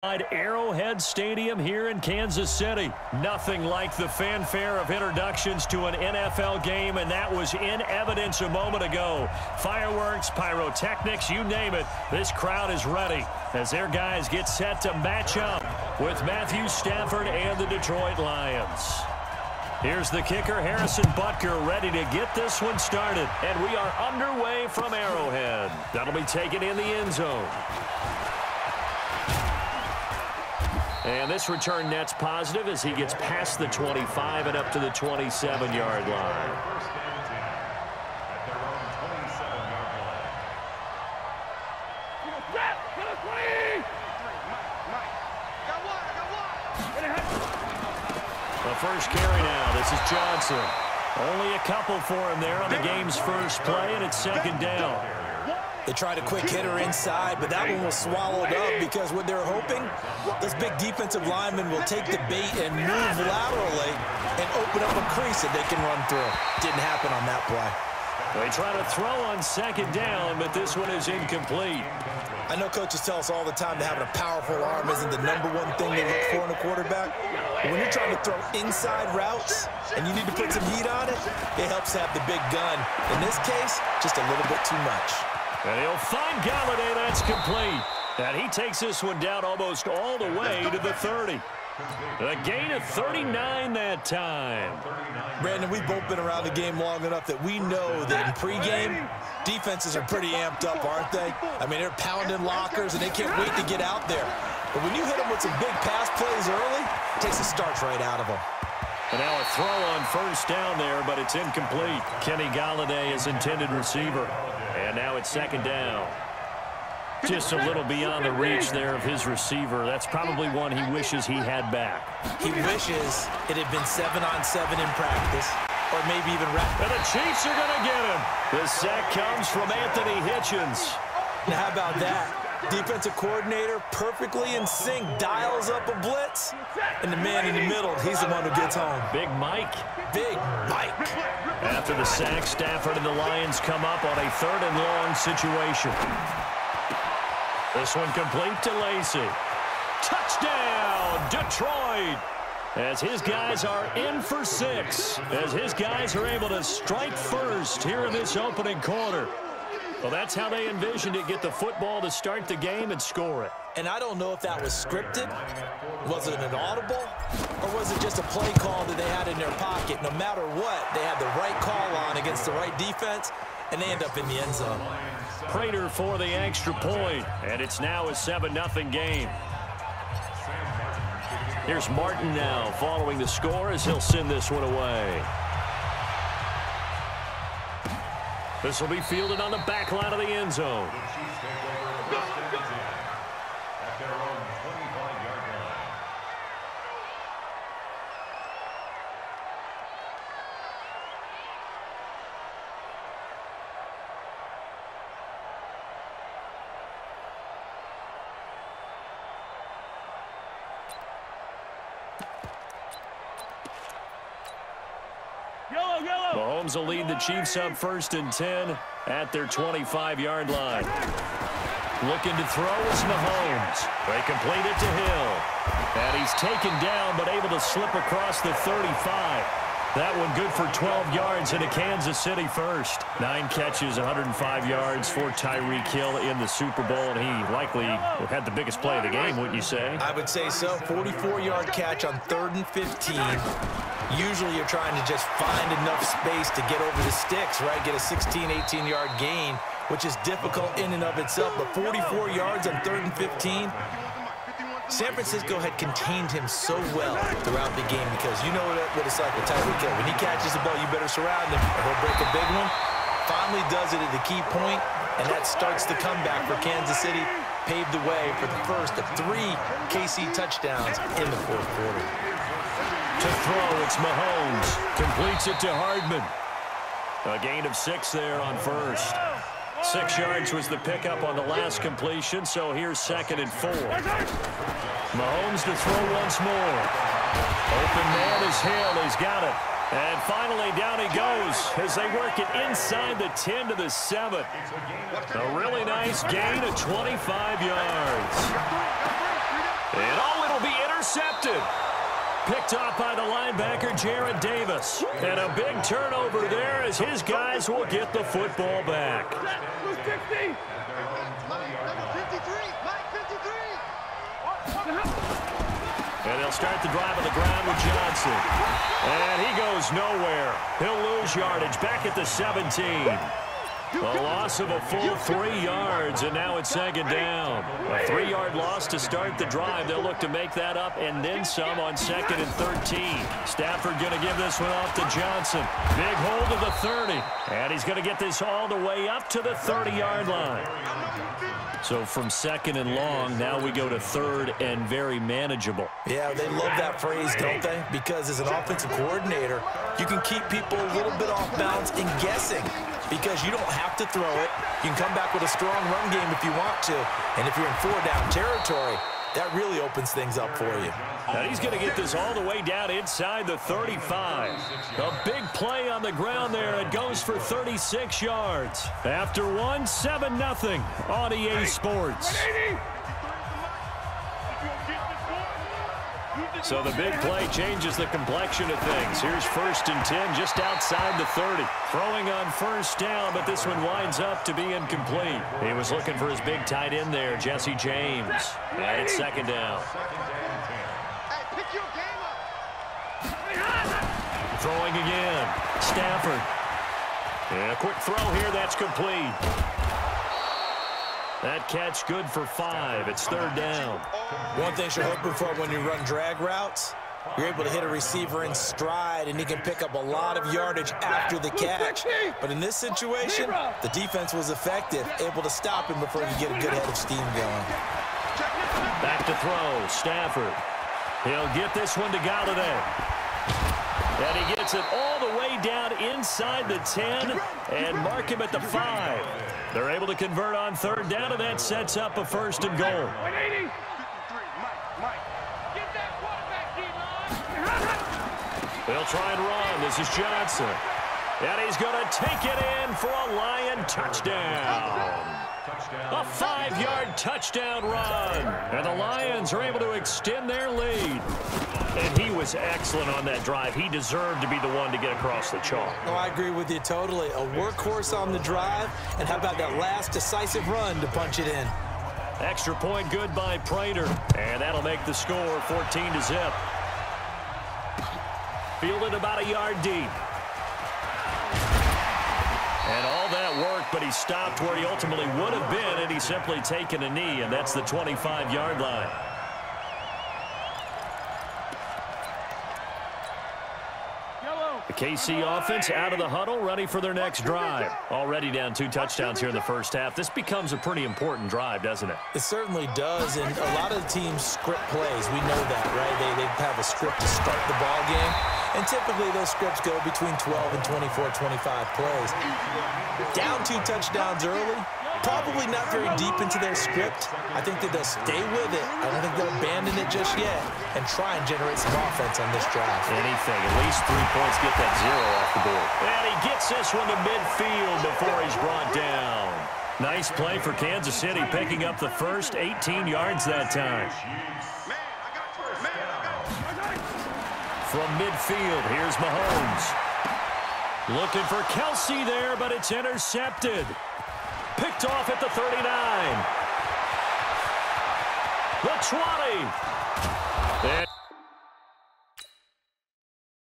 Arrowhead Stadium here in Kansas City. Nothing like the fanfare of introductions to an NFL game, and that was in evidence a moment ago. Fireworks, pyrotechnics, you name it. This crowd is ready as their guys get set to match up with Matthew Stafford and the Detroit Lions. Here's the kicker, Harrison Butker, ready to get this one started. And we are underway from Arrowhead. That'll be taken in the end zone. And this return net's positive as he gets past the 25 and up to the 27-yard line. The first carry now. This is Johnson. Only a couple for him there on the game's first play, and it's second down. They tried a quick hitter inside, but that one was swallowed up because what they're hoping, those big defensive linemen will take the bait and move laterally and open up a crease that they can run through. Didn't happen on that play. They try to throw on second down, but this one is incomplete. I know coaches tell us all the time that having a powerful arm isn't the #1 thing they look for in a quarterback. But when you're trying to throw inside routes and you need to put some heat on it, it helps to have the big gun. In this case, just a little bit too much. And he'll find Galladay. That's complete. And he takes this one down almost all the way to the 30. A gain of 39 that time. Brandon, we've both been around the game long enough that we know that in pregame, defenses are pretty amped up, aren't they? I mean, they're pounding lockers, and they can't wait to get out there. But when you hit them with some big pass plays early, it takes the starch right out of them. And now a throw on first down there, but it's incomplete. Kenny Galladay is intended receiver. And now it's second down. Just a little beyond the reach there of his receiver. That's probably one he wishes he had back. He wishes it had been 7-on-7 in practice, or maybe even and the Chiefs are going to get him. The sack comes from Anthony Hitchens. Now, how about that? Defensive coordinator perfectly in sync, dials up a blitz, and the man in the middle, he's the one who gets home. Big Mike. Big Mike. After the sack, Stafford and the Lions come up on a 3rd and long situation. This one complete to Lacy. Touchdown, Detroit! As his guys are in for 6. As his guys are able to strike first here in this opening quarter. Well, that's how they envisioned it, get the football to start the game and score it. And I don't know if that was scripted, was it an audible, or was it just a play call that they had in their pocket? No matter what, they had the right call on against the right defense, and they end up in the end zone. Prater for the extra point, and it's now a 7-0 game. Here's Martin now following the score as he'll send this one away. This will be fielded on the back line of the end zone. Mahomes will lead the Chiefs up 1st and 10 at their 25-yard line. Looking to throw is Mahomes. They complete it to Hill. And he's taken down but able to slip across the 35. That one good for 12 yards and a Kansas City first. 9 catches, 105 yards for Tyreek Hill in the Super Bowl, and he likely had the biggest play of the game, wouldn't you say? I would say so. 44-yard catch on 3rd and 15. Usually you're trying to just find enough space to get over the sticks, right? Get a 16, 18-yard gain, which is difficult in and of itself. But 44 yards on 3rd and 15, San Francisco had contained him so well throughout the game because you know what it's like with Tyreek Hill. When he catches the ball, you better surround him or he'll break a big one. Finally does it at the key point, and that starts the comeback for Kansas City. Paved the way for the first of 3 KC touchdowns in the 4th quarter. To throw, it's Mahomes. Completes it to Hardman. A gain of 6 there on first. 6 yards was the pickup on the last completion, so here's 2nd and 4. Mahomes to throw once more. Open man is Hill. He's got it. And finally, down he goes as they work it inside the 10 to the 7. A really nice gain of 25 yards. And it'll be intercepted. Picked off by the linebacker, Jared Davis. And a big turnover there as his guys will get the football back. And they'll start the drive on the ground with Johnson. And he goes nowhere. He'll lose yardage back at the 17. A loss of a full 3 yards, and now it's second down. A 3-yard loss to start the drive. They'll look to make that up and then some on 2nd and 13. Stafford going to give this one off to Johnson. Big hold of the 30. And he's going to get this all the way up to the 30-yard line. So from 2nd and long, now we go to 3rd and very manageable. Yeah, they love that phrase, don't they? Because as an offensive coordinator, you can keep people a little bit off balance and guessing. Because you don't have to throw it. You can come back with a strong run game if you want to. And if you're in 4-down territory, that really opens things up for you. And he's going to get this all the way down inside the 35. A big play on the ground there. It goes for 36 yards. After one, 7-0 on EA Sports. So the big play changes the complexion of things. Here's 1st and 10 just outside the 30. Throwing on 1st down, but this one winds up to be incomplete. He was looking for his big tight end there, Jesse James. And it's 2nd down. Throwing again. Stafford. And a quick throw here. That's complete. That catch good for 5. It's 3rd down. One thing you're hoping for when you run drag routes, you're able to hit a receiver in stride, and he can pick up a lot of yardage after the catch. But in this situation, the defense was effective, able to stop him before he could get a good head of steam going. Back to throw. Stafford. He'll get this one to Galladay. And he gets it all the way down inside the 10 and mark him at the 5. They're able to convert on 3rd down, and that sets up a 1st and goal. They'll try and run. This is Johnson. And he's going to take it in for a Lion touchdown. A 5-yard touchdown run. And the Lions are able to extend their lead. And he was excellent on that drive. He deserved to be the one to get across the chalk. Oh, I agree with you totally. A workhorse on the drive. And how about that last decisive run to punch it in? Extra point good by Prater. And that'll make the score 14-0. Fielded about a yard deep. And all that worked, but he stopped where he ultimately would have been, and he's simply taken a knee, and that's the 25-yard line. The KC offense out of the huddle, ready for their next drive. Already down 2 touchdowns here in the first half. This becomes a pretty important drive, doesn't it? It certainly does, and a lot of the teams script plays. We know that, right? They have a script to start the ball game, and typically those scripts go between 12 and 24, 25 plays. Down 2 touchdowns early, probably not very deep into their script. I think that they'll stay with it. I don't think they'll abandon it just yet and try and generate some offense on this drive. Anything. At least 3 points, get that 0 off the board. And he gets this one to midfield before he's brought down. Nice play for Kansas City, picking up the first 18 yards that time. From midfield, here's Mahomes. Looking for Kelsey there, but it's intercepted. Picked off at the 39. The 20.